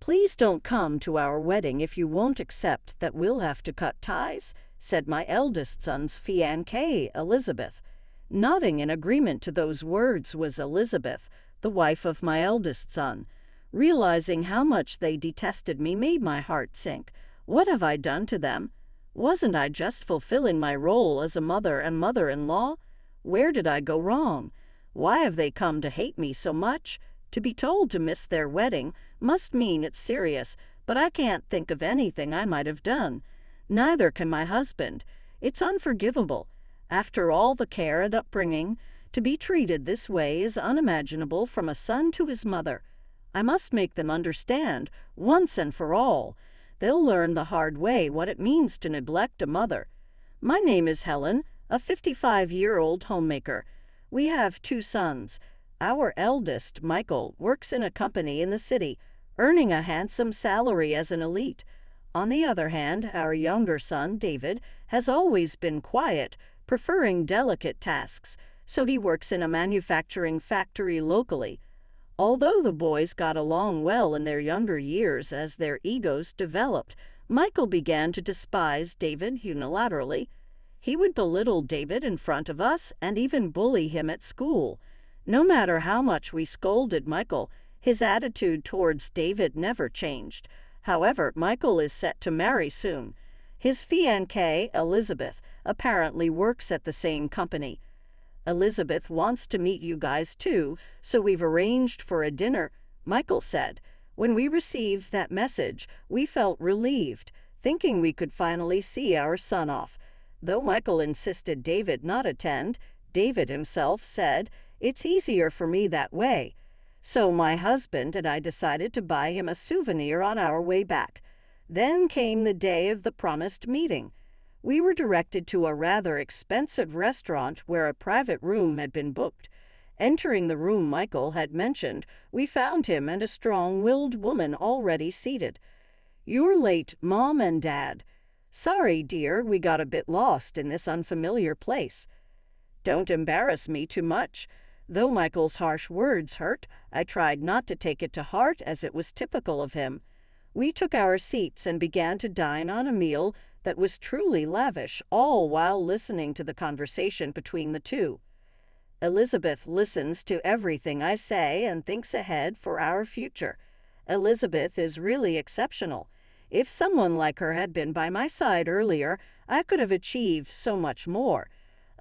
"Please don't come to our wedding if you won't accept that we'll have to cut ties," said my eldest son's fiancée, Elizabeth. Nodding in agreement to those words was Elizabeth, the wife of my eldest son. Realizing how much they detested me made my heart sink. What have I done to them? Wasn't I just fulfilling my role as a mother and mother-in-law? Where did I go wrong? Why have they come to hate me so much? To be told to miss their wedding must mean it's serious, but I can't think of anything I might have done. Neither can my husband. It's unforgivable. After all the care and upbringing, to be treated this way is unimaginable from a son to his mother. I must make them understand, once and for all. They'll learn the hard way what it means to neglect a mother. My name is Helen, a 55-year-old homemaker. We have 2 sons. Our eldest, Michael, works in a company in the city, earning a handsome salary as an elite. On the other hand, our younger son, David, has always been quiet, preferring delicate tasks, so he works in a manufacturing factory locally. Although the boys got along well in their younger years as their egos developed, Michael began to despise David unilaterally. He would belittle David in front of us and even bully him at school. No matter how much we scolded Michael, his attitude towards David never changed. However, Michael is set to marry soon. His fiancée, Elizabeth, apparently works at the same company. "Elizabeth wants to meet you guys too, so we've arranged for a dinner," Michael said. When we received that message, we felt relieved, thinking we could finally see our son off. Though Michael insisted David not attend, David himself said, "It's easier for me that way." So my husband and I decided to buy him a souvenir on our way back. Then came the day of the promised meeting. We were directed to a rather expensive restaurant where a private room had been booked. Entering the room Michael had mentioned, we found him and a strong-willed woman already seated. "You're late, Mom and Dad." "Sorry, dear, we got a bit lost in this unfamiliar place." "Don't embarrass me too much." Though Michael's harsh words hurt, I tried not to take it to heart as it was typical of him. We took our seats and began to dine on a meal that was truly lavish, all while listening to the conversation between the two. Elizabeth listens to everything I say and thinks ahead for our future. Elizabeth is really exceptional. If someone like her had been by my side earlier, I could have achieved so much more.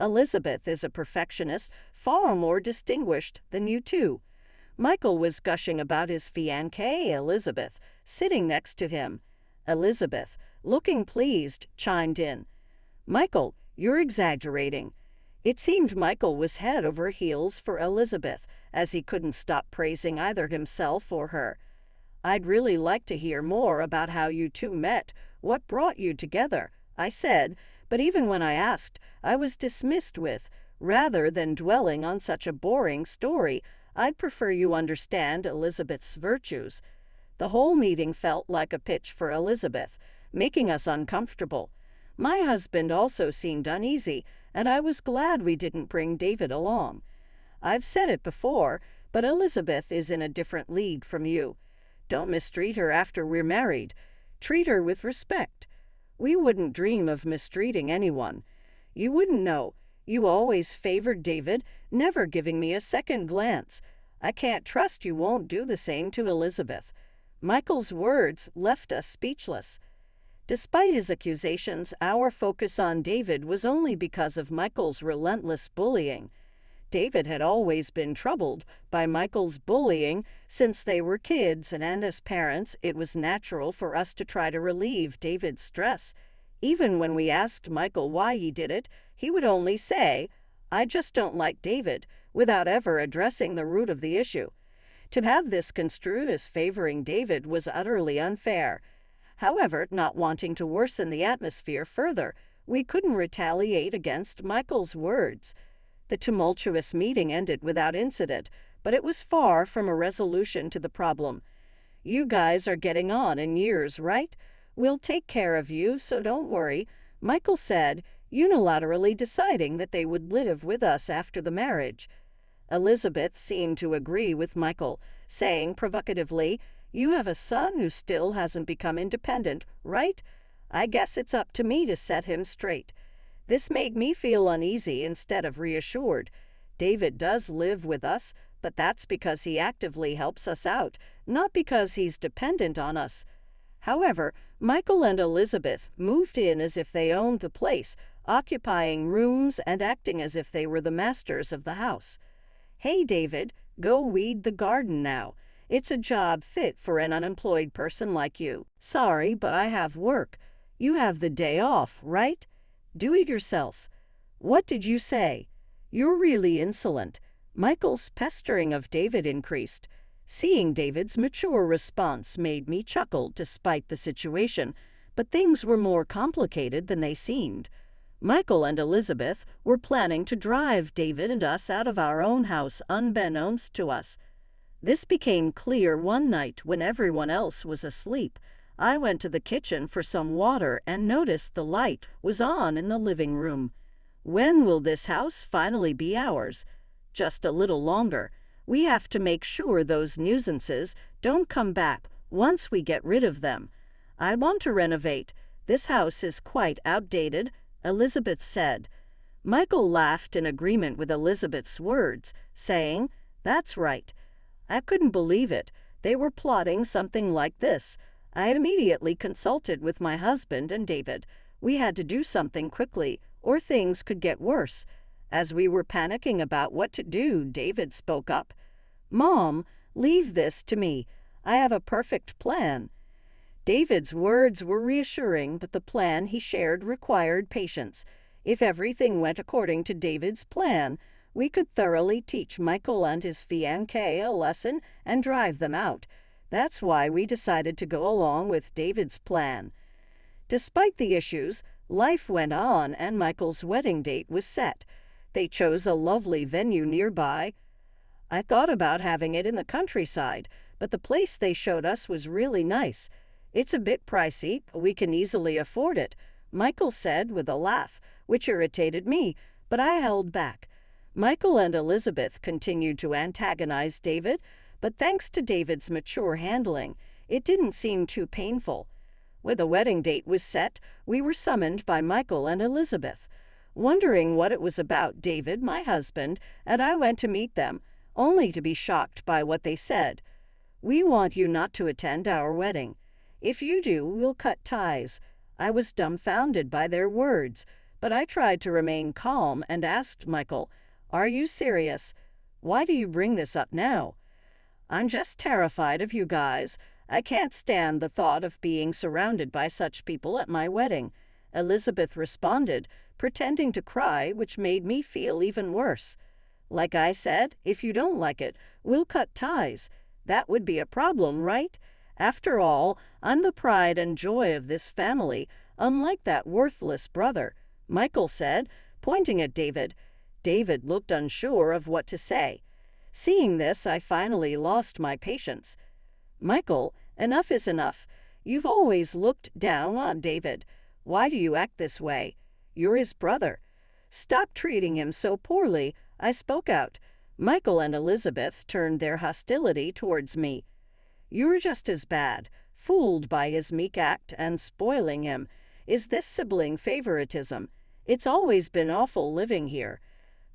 Elizabeth is a perfectionist, far more distinguished than you two. Michael was gushing about his fiancée, Elizabeth, sitting next to him. Elizabeth, looking pleased, chimed in. "Michael, you're exaggerating." It seemed Michael was head over heels for Elizabeth, as he couldn't stop praising either himself or her. "I'd really like to hear more about how you two met, what brought you together," I said, but even when I asked, I was dismissed with, "Rather than dwelling on such a boring story, I'd prefer you understand Elizabeth's virtues." The whole meeting felt like a pitch for Elizabeth, making us uncomfortable. My husband also seemed uneasy, and I was glad we didn't bring David along. I've said it before, but Elizabeth is in a different league from you. Don't mistreat her after we're married. Treat her with respect. We wouldn't dream of mistreating anyone. You wouldn't know. You always favored David, never giving me a second glance. I can't trust you won't do the same to Elizabeth. Michael's words left us speechless. Despite his accusations, our focus on David was only because of Michael's relentless bullying. David had always been troubled by Michael's bullying since they were kids, and as parents, it was natural for us to try to relieve David's stress. Even when we asked Michael why he did it, he would only say, "I just don't like David," without ever addressing the root of the issue. To have this construed as favoring David was utterly unfair. However, not wanting to worsen the atmosphere further, we couldn't retaliate against Michael's words. The tumultuous meeting ended without incident, but it was far from a resolution to the problem. "You guys are getting on in years, right? We'll take care of you, so don't worry," Michael said, unilaterally deciding that they would live with us after the marriage. Elizabeth seemed to agree with Michael, saying provocatively, You have a son who still hasn't become independent, right? I guess it's up to me to set him straight." This made me feel uneasy instead of reassured. David does live with us, but that's because he actively helps us out, not because he's dependent on us. However, Michael and Elizabeth moved in as if they owned the place, occupying rooms and acting as if they were the masters of the house. "Hey, David, go weed the garden now. It's a job fit for an unemployed person like you." "Sorry, but I have work." "You have the day off, right? Do it yourself." "What did you say?" "You're really insolent." Michael's pestering of David increased. Seeing David's mature response made me chuckle despite the situation, but things were more complicated than they seemed. Michael and Elizabeth were planning to drive David and us out of our own house unbeknownst to us. This became clear one night when everyone else was asleep. I went to the kitchen for some water and noticed the light was on in the living room. When will this house finally be ours? Just a little longer. We have to make sure those nuisances don't come back once we get rid of them. "I want to renovate. This house is quite outdated," Elizabeth said. Michael laughed in agreement with Elizabeth's words, saying, "That's right." I couldn't believe it. They were plotting something like this. I immediately consulted with my husband and David. We had to do something quickly, or things could get worse. As we were panicking about what to do, David spoke up. "Mom, leave this to me. I have a perfect plan." David's words were reassuring, but the plan he shared required patience. If everything went according to David's plan, we could thoroughly teach Michael and his fiancée a lesson and drive them out. That's why we decided to go along with David's plan. Despite the issues, life went on and Michael's wedding date was set. They chose a lovely venue nearby. I thought about having it in the countryside, but the place they showed us was really nice. "It's a bit pricey, but we can easily afford it," Michael said with a laugh, which irritated me, but I held back. Michael and Elizabeth continued to antagonize David, but thanks to David's mature handling, it didn't seem too painful. When the wedding date was set, we were summoned by Michael and Elizabeth. Wondering what it was about, David, my husband, and I went to meet them, only to be shocked by what they said. "We want you not to attend our wedding. If you do, we'll cut ties." I was dumbfounded by their words, but I tried to remain calm and asked Michael, "Are you serious? Why do you bring this up now?" "I'm just terrified of you guys. I can't stand the thought of being surrounded by such people at my wedding," Elizabeth responded, pretending to cry, which made me feel even worse. "Like I said, if you don't like it, we'll cut ties. That would be a problem, right? After all, I'm the pride and joy of this family, unlike that worthless brother," Michael said, pointing at David. David looked unsure of what to say. Seeing this, I finally lost my patience. "Michael, enough is enough. You've always looked down on David. Why do you act this way? You're his brother. Stop treating him so poorly," I spoke out. Michael and Elizabeth turned their hostility towards me. "You're just as bad, fooled by his meek act and spoiling him. Is this sibling favoritism? It's always been awful living here."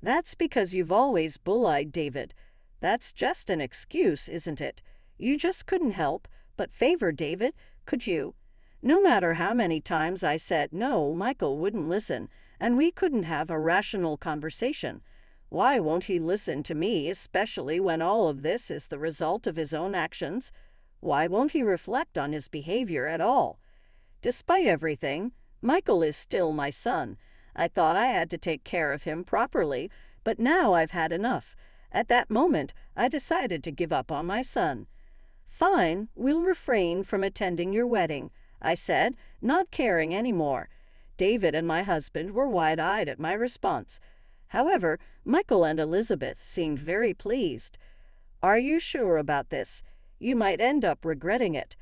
"That's because you've always bullied David. That's just an excuse, isn't it? You just couldn't help but favor David, could you?" No matter how many times I said no, Michael wouldn't listen, and we couldn't have a rational conversation. Why won't he listen to me, especially when all of this is the result of his own actions? Why won't he reflect on his behavior at all? Despite everything, Michael is still my son. I thought I had to take care of him properly, but now I've had enough. At that moment, I decided to give up on my son. "Fine, we'll refrain from attending your wedding," I said, not caring anymore. David and my husband were wide-eyed at my response. However, Michael and Elizabeth seemed very pleased. "Are you sure about this? You might end up regretting it."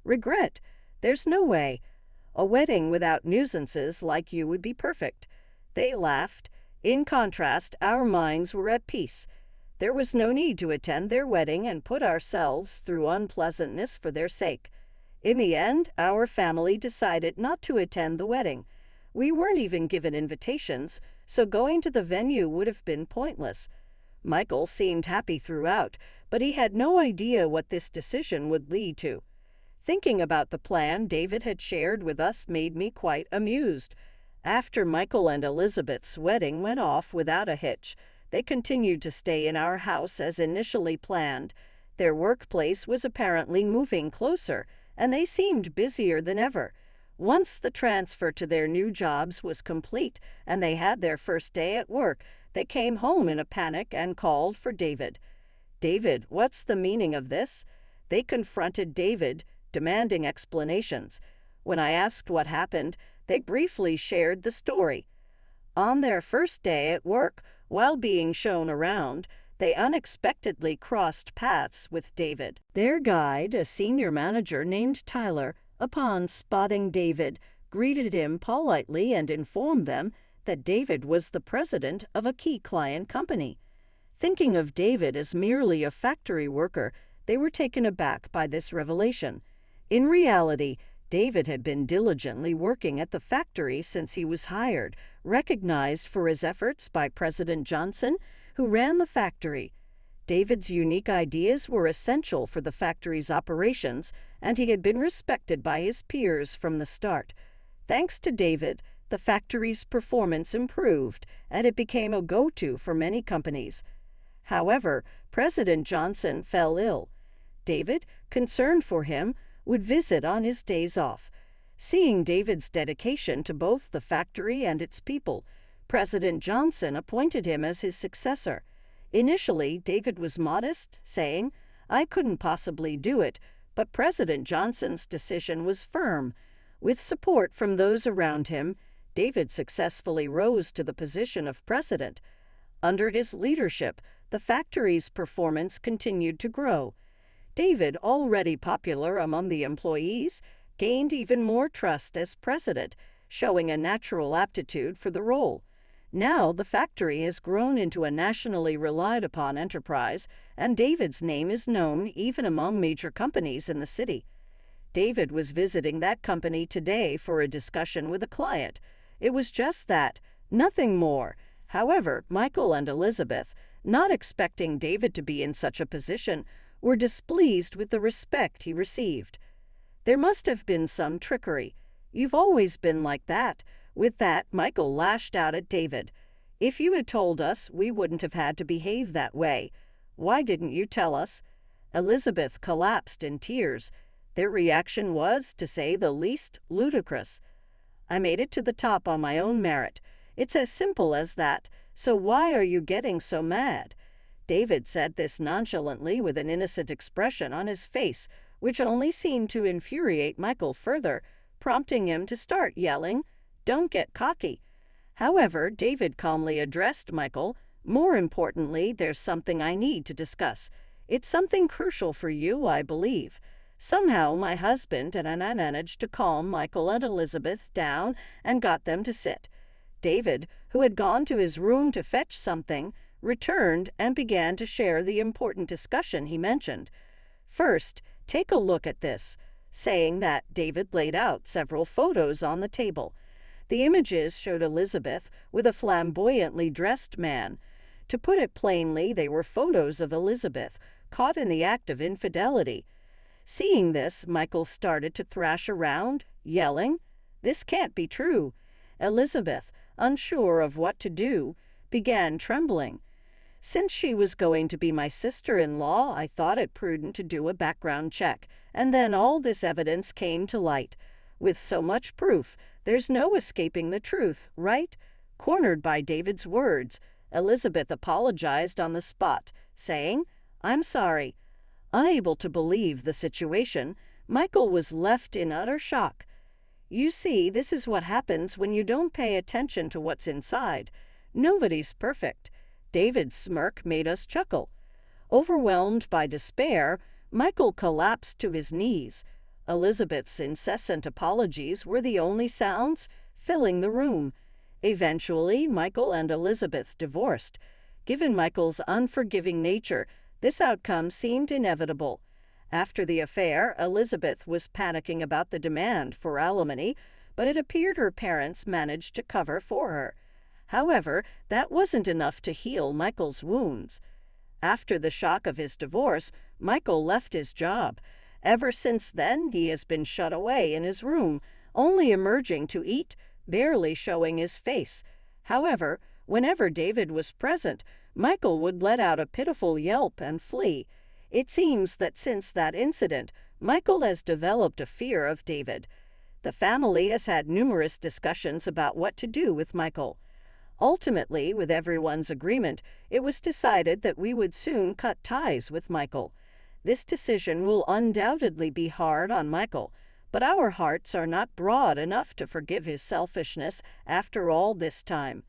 "Regret? There's no way. A wedding without nuisances like you would be perfect." They laughed. In contrast, our minds were at peace. There was no need to attend their wedding and put ourselves through unpleasantness for their sake. In the end, our family decided not to attend the wedding. We weren't even given invitations, so going to the venue would have been pointless. Michael seemed happy throughout, but he had no idea what this decision would lead to. Thinking about the plan David had shared with us made me quite amused. After Michael and Elizabeth's wedding went off without a hitch, they continued to stay in our house as initially planned. Their workplace was apparently moving closer, and they seemed busier than ever. Once the transfer to their new jobs was complete and they had their first day at work, they came home in a panic and called for David. "David, what's the meaning of this?" They confronted David, demanding explanations. When I asked what happened, they briefly shared the story. On their first day at work, while being shown around, they unexpectedly crossed paths with David. Their guide, a senior manager named Tyler, upon spotting David, greeted him politely and informed them that David was the president of a key client company. Thinking of David as merely a factory worker, they were taken aback by this revelation. In reality, David had been diligently working at the factory since he was hired, recognized for his efforts by President Johnson, who ran the factory. David's unique ideas were essential for the factory's operations, and he had been respected by his peers from the start. Thanks to David, the factory's performance improved, and it became a go-to for many companies. However, President Johnson fell ill. David, concerned for him, would visit on his days off. Seeing David's dedication to both the factory and its people, President Johnson appointed him as his successor. Initially, David was modest, saying, "I couldn't possibly do it," but President Johnson's decision was firm. With support from those around him, David successfully rose to the position of president. Under his leadership, the factory's performance continued to grow. David, already popular among the employees, gained even more trust as president, showing a natural aptitude for the role. Now the factory has grown into a nationally relied upon enterprise, and David's name is known even among major companies in the city. David was visiting that company today for a discussion with a client. It was just that, nothing more. However, Michael and Elizabeth, not expecting David to be in such a position, were displeased with the respect he received. There must have been some trickery. "You've always been like that." With that, Michael lashed out at David. "If you had told us, we wouldn't have had to behave that way. Why didn't you tell us?" Elizabeth collapsed in tears. Their reaction was, to say the least, ludicrous. "I made it to the top on my own merit. It's as simple as that. So why are you getting so mad?" David said this nonchalantly with an innocent expression on his face, which only seemed to infuriate Michael further, prompting him to start yelling, "Don't get cocky." However, David calmly addressed Michael. "More importantly, there's something I need to discuss. It's something crucial for you, I believe." Somehow my husband and I managed to calm Michael and Elizabeth down and got them to sit. David, who had gone to his room to fetch something, returned and began to share the important discussion he mentioned. "First, take a look at this." Saying that, David laid out several photos on the table. The images showed Elizabeth with a flamboyantly dressed man. To put it plainly, they were photos of Elizabeth, caught in the act of infidelity. Seeing this, Michael started to thrash around, yelling, "This can't be true." Elizabeth, unsure of what to do, began trembling. Since she was going to be my sister-in-law, I thought it prudent to do a background check, and then all this evidence came to light. With so much proof, there's no escaping the truth, right? Cornered by David's words, Elizabeth apologized on the spot, saying, "I'm sorry." Unable to believe the situation, Michael was left in utter shock. You see, this is what happens when you don't pay attention to what's inside. Nobody's perfect. David's smirk made us chuckle. Overwhelmed by despair, Michael collapsed to his knees. Elizabeth's incessant apologies were the only sounds filling the room. Eventually, Michael and Elizabeth divorced. Given Michael's unforgiving nature, this outcome seemed inevitable. After the affair, Elizabeth was panicking about the demand for alimony, but it appeared her parents managed to cover for her. However, that wasn't enough to heal Michael's wounds. After the shock of his divorce, Michael left his job. Ever since then, he has been shut away in his room, only emerging to eat, barely showing his face. However, whenever David was present, Michael would let out a pitiful yelp and flee. It seems that since that incident, Michael has developed a fear of David. The family has had numerous discussions about what to do with Michael. Ultimately, with everyone's agreement, it was decided that we would soon cut ties with Michael. This decision will undoubtedly be hard on Michael, but our hearts are not broad enough to forgive his selfishness after all this time.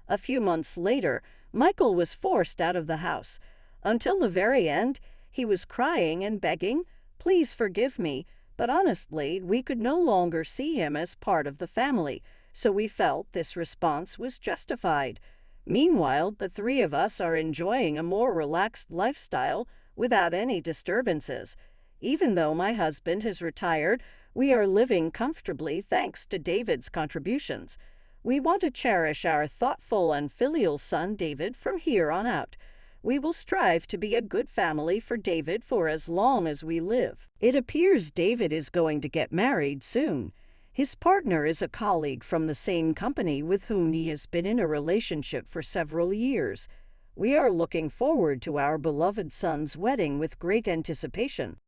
A few months later, Michael was forced out of the house. Until the very end, he was crying and begging, "Please forgive me," but honestly, we could no longer see him as part of the family, so we felt this response was justified. Meanwhile, the three of us are enjoying a more relaxed lifestyle without any disturbances. Even though my husband has retired, we are living comfortably thanks to David's contributions. We want to cherish our thoughtful and filial son David from here on out. We will strive to be a good family for David for as long as we live. It appears David is going to get married soon. His partner is a colleague from the same company with whom he has been in a relationship for several years. We are looking forward to our beloved son's wedding with great anticipation.